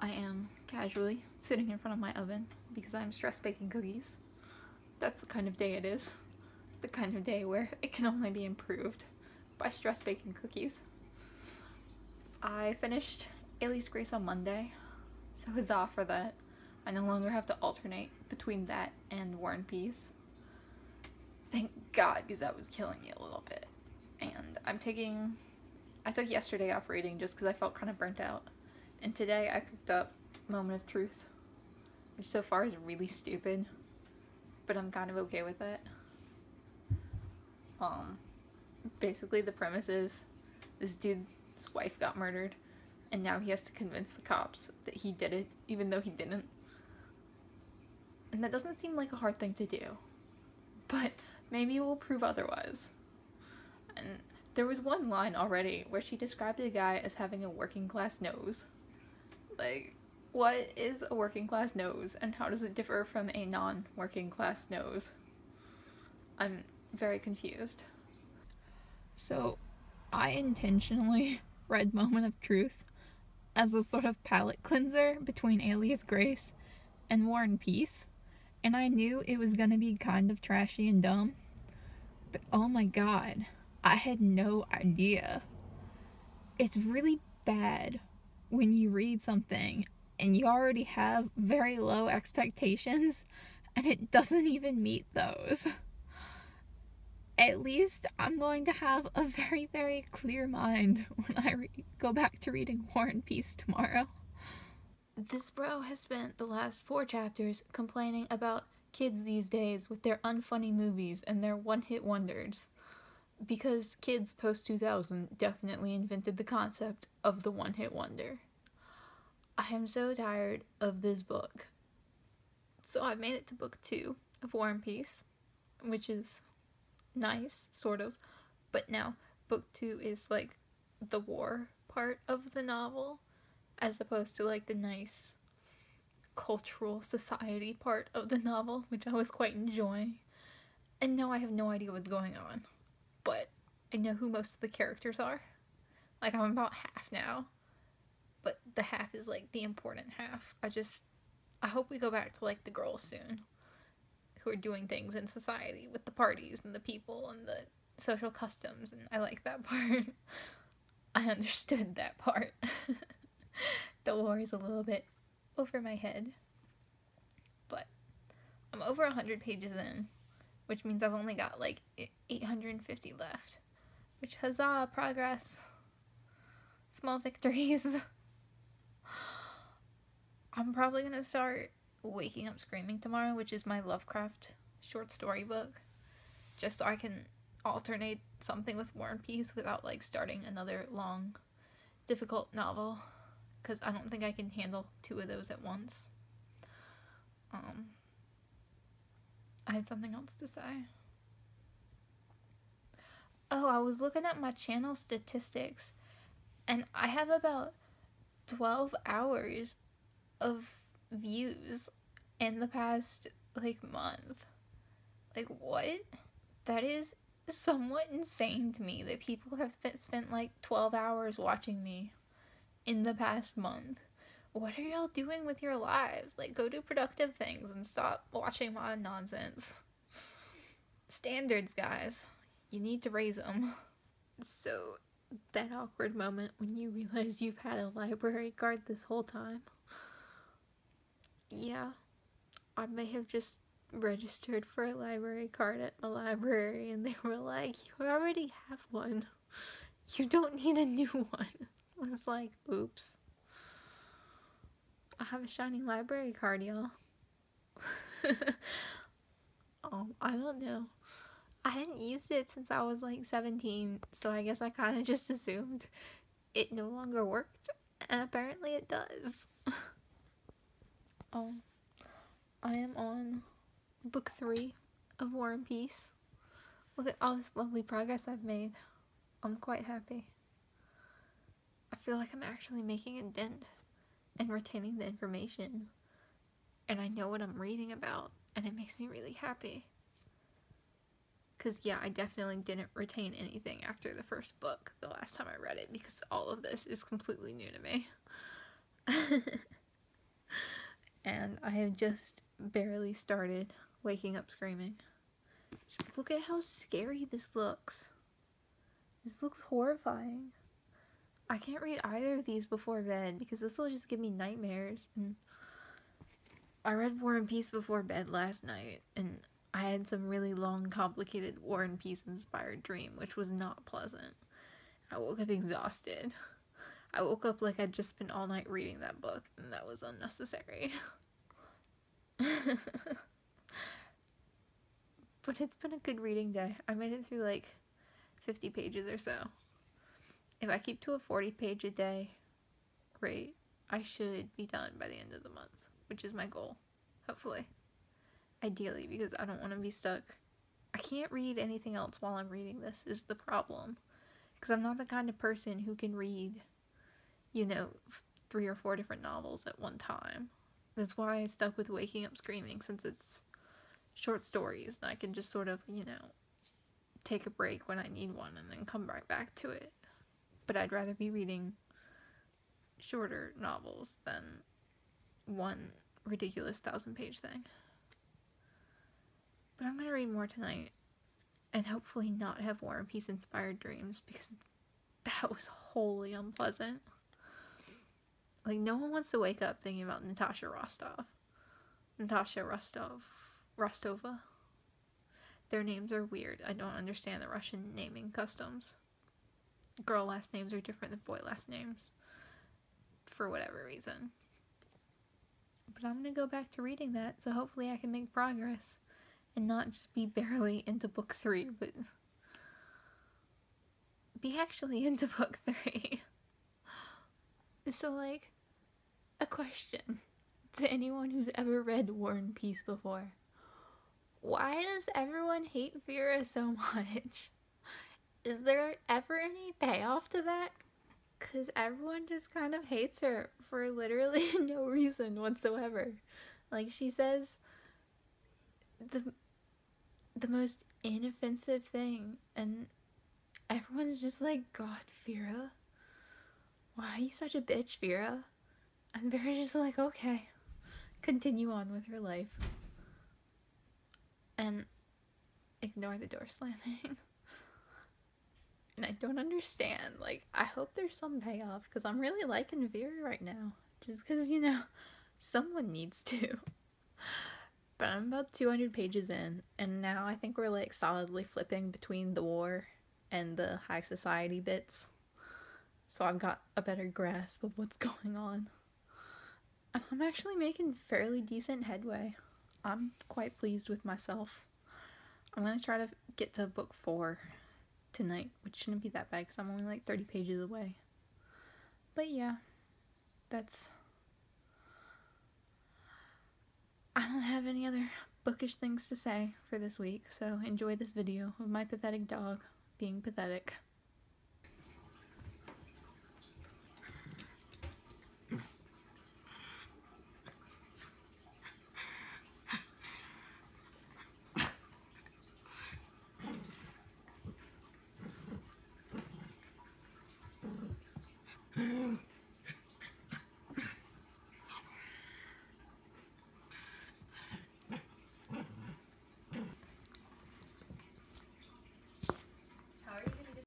I am casually sitting in front of my oven because I'm stress baking cookies. That's the kind of day it is. The kind of day where it can only be improved by stress baking cookies. I finished Ailey's Grace on Monday, so huzzah for that. I no longer have to alternate between that and War and Peace. Thank God, because that was killing me a little bit. And I took yesterday off reading just because I felt kind of burnt out. And today I picked up Moment of Truth, which so far is really stupid, but I'm kind of okay with it. Basically the premise is this dude's wife got murdered, and now he has to convince the cops that he did it, even though he didn't. And that doesn't seem like a hard thing to do, but maybe it will prove otherwise. And there was one line already where she described a guy as having a working class nose. Like, what is a working class nose, and how does it differ from a non-working class nose? I'm very confused. So, I intentionally read Moment of Truth as a sort of palate cleanser between Ailey's Grace and War and Peace, and I knew it was gonna be kind of trashy and dumb, but oh my god, I had no idea. It's really bad when you read something and you already have very low expectations and it doesn't even meet those. At least I'm going to have a very, very clear mind when I go back to reading War and Peace tomorrow. This bro has spent the last 4 chapters complaining about kids these days with their unfunny movies and their one-hit wonders. Because kids post-2000 definitely invented the concept of the one-hit wonder. I am so tired of this book. So I've made it to book 2 of War and Peace, which is nice, sort of. But now, book 2 is like the war part of the novel, as opposed to like the nice cultural society part of the novel, which I was quite enjoying. And now I have no idea what's going on. But I know who most of the characters are. Like, I'm about half now. But the half is, like, the important half. I hope we go back to, like, the girls soon. Who are doing things in society with the parties and the people and the social customs. And I like that part. I understood that part. The war is a little bit over my head. But I'm over 100 pages in, which means I've only got like 850 left. Which, huzzah, progress. Small victories. I'm probably gonna start Waking Up Screaming tomorrow, which is my Lovecraft short story book. Just so I can alternate something with War and Peace without like starting another long, difficult novel. Because I don't think I can handle 2 of those at once. I had something else to say. Oh, I was looking at my channel statistics, and I have about 12 hours of views in the past, like, month. Like, what? That is somewhat insane to me that people have spent, like, 12 hours watching me in the past month. What are y'all doing with your lives? Like, go do productive things and stop watching my nonsense. Standards, guys. You need to raise them. So, that awkward moment when you realize you've had a library card this whole time. Yeah, I may have just registered for a library card at the library and they were like, you already have one. You don't need a new one. I was like, oops. I have a shiny library card, y'all. I don't know. I hadn't used it since I was like 17, so I guess I kind of just assumed it no longer worked, and apparently it does. I am on book 3 of War and Peace. Look at all this lovely progress I've made. I'm quite happy. I feel like I'm actually making a dent and retaining the information, and I know what I'm reading about, and it makes me really happy. Because, yeah, I definitely didn't retain anything after the first book the last time I read it, because all of this is completely new to me. and I have just barely started Waking Up Screaming. Look at how scary this looks. This looks horrifying. I can't read either of these before bed because this will just give me nightmares. And I read War and Peace before bed last night, and I had some really long, complicated War and Peace inspired dream, which was not pleasant. I woke up exhausted. I woke up like I'd just spent all night reading that book, and that was unnecessary. But it's been a good reading day. I made it through like 50 pages or so. If I keep to a 40-page a day rate, I should be done by the end of the month, which is my goal, hopefully. Ideally, because I don't want to be stuck. I can't read anything else while I'm reading this, is the problem. Because I'm not the kind of person who can read, 3 or 4 different novels at one time. That's why I stuck with Waking Up Screaming, since it's short stories, and I can just sort of, take a break when I need one and then come right back to it. But I'd rather be reading shorter novels than one ridiculous 1,000-page thing. But I'm gonna read more tonight, and hopefully not have War and Peace inspired dreams, because that was wholly unpleasant. Like, no one wants to wake up thinking about Natasha Rostova. Their names are weird. I don't understand the Russian naming customs. Girl last names are different than boy last names, for whatever reason. But I'm gonna go back to reading that, so hopefully I can make progress and not just be barely into book 3, but be actually into book 3. So, like, a question to anyone who's ever read War and Peace before. Why does everyone hate Vera so much? Is there ever any payoff to that? Because everyone just kind of hates her for literally no reason whatsoever. Like, she says the most inoffensive thing, and everyone's just like, God, Vera, why are you such a bitch, Vera? And Vera's just like, okay, continue on with her life. And ignore the door slamming. And I don't understand. Like, I hope there's some payoff, because I'm really liking Vera right now. Just because, someone needs to. But I'm about 200 pages in, and now I think we're, like, solidly flipping between the war and the high society bits. So I've got a better grasp of what's going on. And I'm actually making fairly decent headway. I'm quite pleased with myself. I'm going to try to get to book 4 tonight, which shouldn't be that bad because I'm only like 30 pages away. But yeah, I don't have any other bookish things to say for this week, so enjoy this video of my pathetic dog being pathetic.